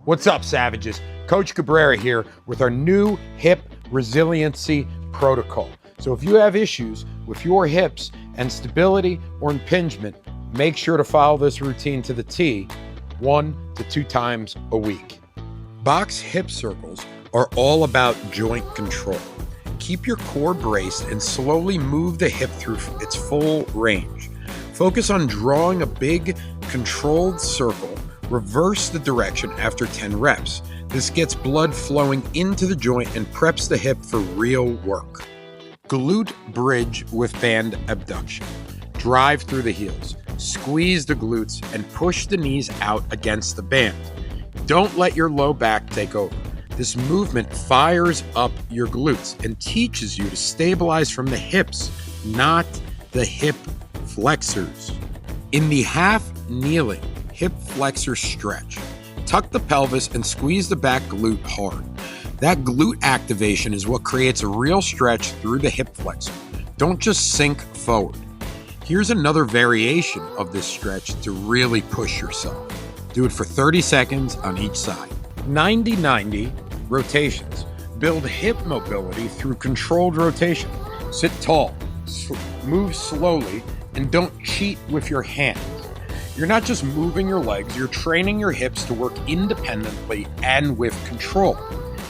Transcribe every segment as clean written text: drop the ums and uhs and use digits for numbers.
What's up, savages? Coach Cabrera here with our new hip resiliency protocol. So if you have issues with your hips and stability or impingement, make sure to follow this routine to the T 1 to 2 times a week. Box hip circles are all about joint control. Keep your core braced and slowly move the hip through its full range. Focus on drawing a big, controlled circle. Reverse the direction after 10 reps. This gets blood flowing into the joint and preps the hip for real work. Glute Bridge with band abduction. Drive through the heels, squeeze the glutes, and push the knees out against the band. Don't let your low back take over. This movement fires up your glutes and teaches you to stabilize from the hips, not the hip flexors. In the half kneeling Hip Flexor Stretch, tuck the pelvis and squeeze the back glute hard. That glute activation is what creates a real stretch through the hip flexor. Don't just sink forward. Here's another variation of this stretch to really push yourself. Do it for 30 seconds on each side. 90-90 rotations. Build hip mobility through controlled rotation. Sit tall, move slowly, and don't cheat with your hands. You're not just moving your legs, you're training your hips to work independently and with control.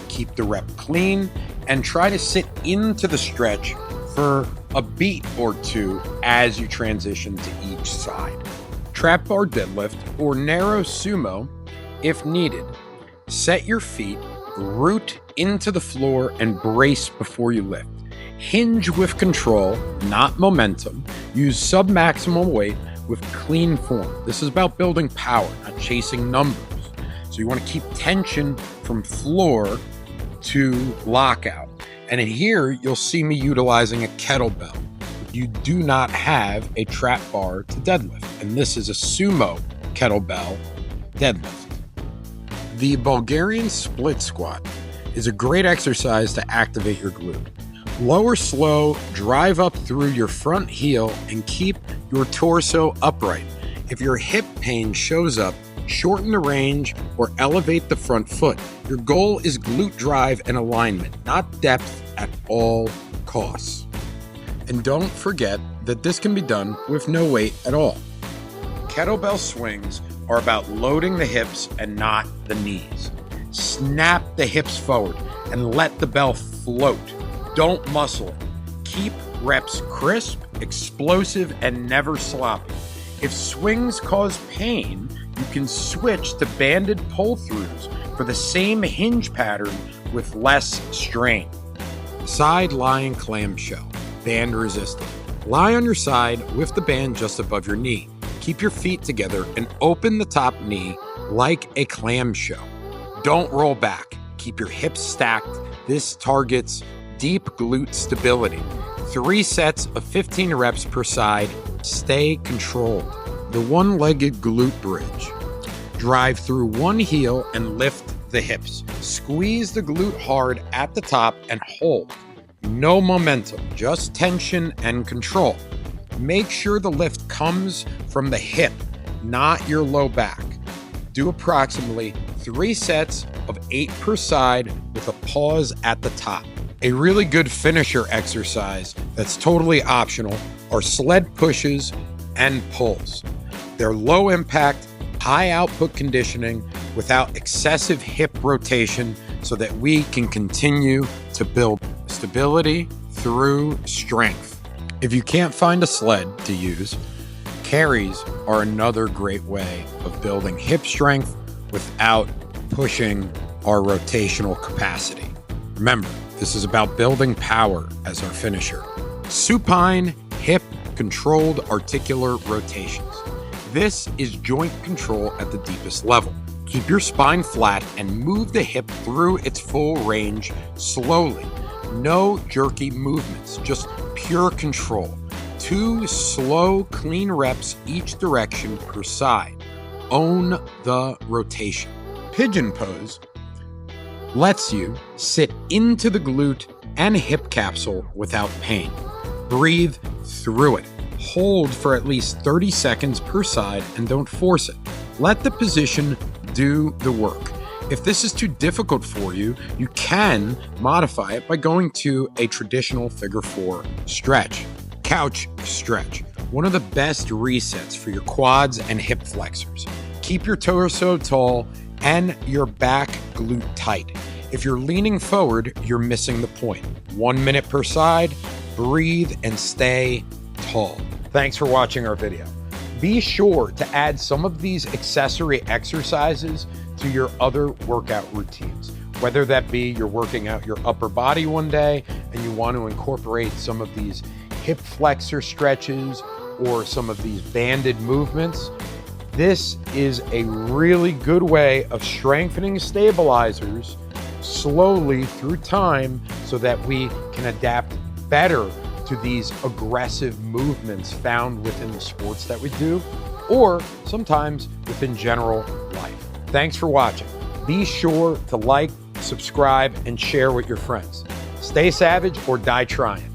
Keep the rep clean and try to sit into the stretch for a beat or two as you transition to each side. Trap bar deadlift or narrow sumo if needed. Set your feet, root into the floor, and brace before you lift. Hinge with control, not momentum. Use submaximal weight with clean form. This is about building power, not chasing numbers. So you want to keep tension from floor to lockout. And in here, you'll see me utilizing a kettlebell. You do not have a trap bar to deadlift. And this is a sumo kettlebell deadlift. The Bulgarian split squat is a great exercise to activate your glute. Lower slow, drive up through your front heel and keep your torso upright. If your hip pain shows up, shorten the range or elevate the front foot. Your goal is glute drive and alignment, not depth at all costs. And don't forget that this can be done with no weight at all. Kettlebell swings are about loading the hips and not the knees. Snap the hips forward and let the bell float. Don't muscle it. Keep reps crisp, explosive, and never sloppy. If swings cause pain, you can switch to banded pull-throughs for the same hinge pattern with less strain. Side lying clamshell, band resistant. Lie on your side with the band just above your knee. Keep your feet together and open the top knee like a clamshell. Don't roll back. Keep your hips stacked. This targets deep glute stability. 3 sets of 15 reps per side. Stay controlled. The one-legged glute bridge. Drive through one heel and lift the hips. Squeeze the glute hard at the top and hold. No momentum, just tension and control. Make sure the lift comes from the hip, not your low back. Do approximately 3 sets of 8 per side with a pause at the top. A really good finisher exercise that's totally optional are sled pushes and pulls. They're low impact, high output conditioning without excessive hip rotation so that we can continue to build stability through strength. If you can't find a sled to use, carries are another great way of building hip strength without pushing our rotational capacity. Remember, this is about building power as our finisher. Supine, hip, controlled articular rotations. This is joint control at the deepest level. Keep your spine flat and move the hip through its full range slowly. No jerky movements, just pure control. 2 slow, clean reps each direction per side. Own the rotation. Pigeon pose lets you sit into the glute and hip capsule without pain. Breathe through it. Hold for at least 30 seconds per side and don't force it. Let the position do the work. If this is too difficult for you, you can modify it by going to a traditional figure 4 stretch. Couch stretch, one of the best resets for your quads and hip flexors. Keep your torso tall and your back glute tight. If you're leaning forward, you're missing the point. 1 minute per side, breathe and stay tall. Thanks for watching our video. Be sure to add some of these accessory exercises to your other workout routines, whether that be you're working out your upper body one day and you want to incorporate some of these hip flexor stretches or some of these banded movements. This is a really good way of strengthening stabilizers slowly through time so that we can adapt better to these aggressive movements found within the sports that we do, or sometimes within general life. Thanks for watching. Be sure to like, subscribe, and share with your friends. Stay savage or die trying.